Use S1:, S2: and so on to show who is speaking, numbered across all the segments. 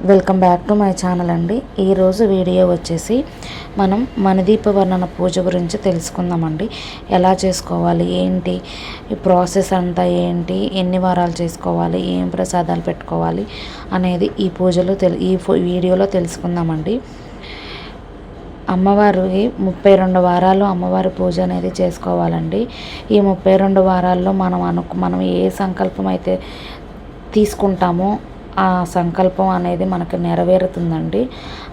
S1: Welcome back to my channel అండి. ఈరోజు video వచ్చేసి మనం మణిదీప వర్ణన పూజ గురించి తెలుసుకుందామండి. ఎలా చేసుకోవాలి, ఏంటి ఈ ప్రాసెస్ అంతా, ఏంటి ఎన్ని వారాలు చేసుకోవాలి, ఏం ప్రసాదాలు పెట్టుకోవాలి అనేది ఈ పూజలో ఈ వీడియోలో తెలుసుకుందామండి. అమ్మవారికి 32 వారాలు అమ్మవారి పూజ అనేది చేసుకోవాలండి. ఈ 32 వారాల్లో మనం ఏ సంకల్పం అయితే తీసుకుంటామో ఆ సంకల్పం అనేది మనకు నెరవేరుతుందండి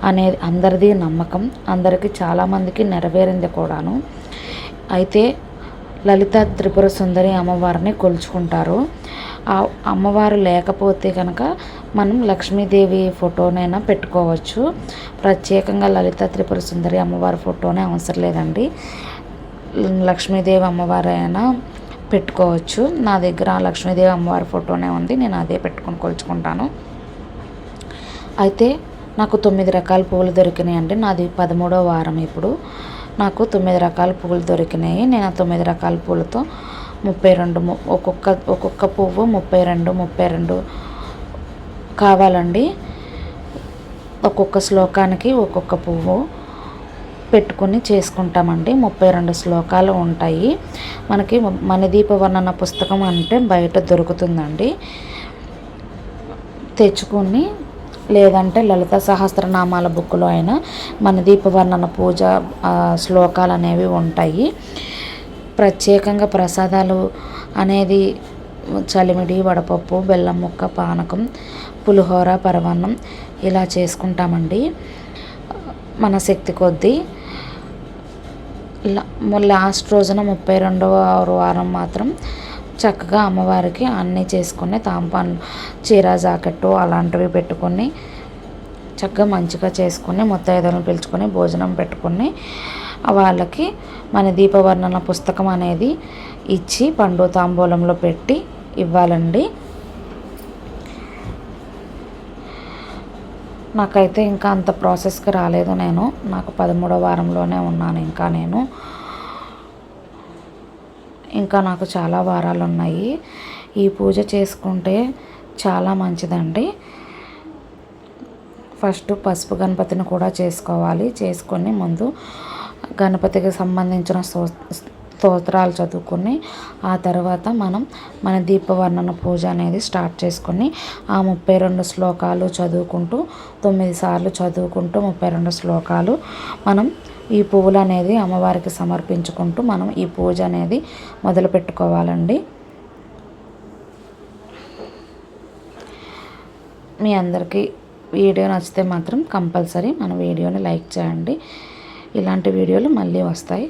S1: అనేది అందరిది నమ్మకం. అందరికీ చాలామందికి నెరవేరింది కూడాను. అయితే లలిత త్రిపుర సుందరి అమ్మవారిని కొలుచుకుంటారు. ఆ అమ్మవారు లేకపోతే కనుక మనం లక్ష్మీదేవి ఫోటోనైనా పెట్టుకోవచ్చు. ప్రత్యేకంగా లలిత త్రిపుర సుందరి అమ్మవారి ఫోటోనే అవసరం లేదండి. లక్ష్మీదేవి అమ్మవారు అయినా పెట్టుకోవచ్చు. నా దగ్గర లక్ష్మీదేవి అమ్మవారి ఫోటోనే ఉంది, నేను అదే పెట్టుకొని కొలుచుకుంటాను. అయితే నాకు 9 రకాల పువ్వులు దొరికినాయి అండి. నాది 13వ వారం. ఇప్పుడు నాకు 9 రకాల పువ్వులు దొరికినాయి. నేను ఆ 9 రకాల పువ్వులతో 32 ఒక్కొక్క పువ్వు 32 కావాలండి. ఒక్కొక్క శ్లోకానికి ఒక్కొక్క పువ్వు పెట్టుకొని చేసుకుంటామండి. 32 శ్లోకాలు ఉంటాయి. మనకి మణిదీప వర్ణన పుస్తకం అంటే బయట దొరుకుతుందండి. తెచ్చుకొని లేదంటే లలిత సహస్రనామాల బుక్లో అయినా మణిదీప వర్ణన పూజ శ్లోకాలు అనేవి ఉంటాయి. ప్రత్యేకంగా ప్రసాదాలు అనేది చలిమిడి, వడపప్పు, బెల్లం ముక్క, పానకం, పులిహోర, పరమాన్నం ఇలా చేసుకుంటామండి మన శక్తి కొద్దీ. లాస్ట్ రోజున 32వ వారం మాత్రం చక్కగా అమ్మవారికి అన్నీ చేసుకొని తాంపాన్లు, చీర, జాకెట్టు అలాంటివి పెట్టుకొని చక్కగా మంచిగా చేసుకొని ముత్తైదులను పిలుచుకొని భోజనం పెట్టుకొని వాళ్ళకి మన దీపవర్ణన పుస్తకం అనేది ఇచ్చి పండు తాంబూలంలో పెట్టి ఇవ్వాలండి. నాకైతే ఇంకా అంత ప్రాసెస్కి రాలేదు. నాకు 13వ వారంలోనే ఉన్నాను. ఇంకా నాకు చాలా వారాలు ఉన్నాయి. ఈ పూజ చేసుకుంటే చాలా మంచిదండి. ఫస్ట్ పసుపు గణపతిని కూడా చేసుకోవాలి. చేసుకొని ముందు గణపతికి సంబంధించిన స్తోత్రాలు చదువుకొని ఆ తర్వాత మన దీపవర్ణన పూజ అనేది స్టార్ట్ చేసుకొని ఆ 32 శ్లోకాలు చదువుకుంటూ 9 సార్లు చదువుకుంటూ 32 శ్లోకాలు మనం ఈ పువ్వులు అనేది అమ్మవారికి సమర్పించుకుంటూ మనం ఈ పూజ అనేది మొదలు పెట్టుకోవాలండి. మీ అందరికీ వీడియో నచ్చితే మాత్రం కంపల్సరీ మన వీడియోని లైక్ చేయండి. ఇలాంటి వీడియోలు మళ్ళీ వస్తాయి.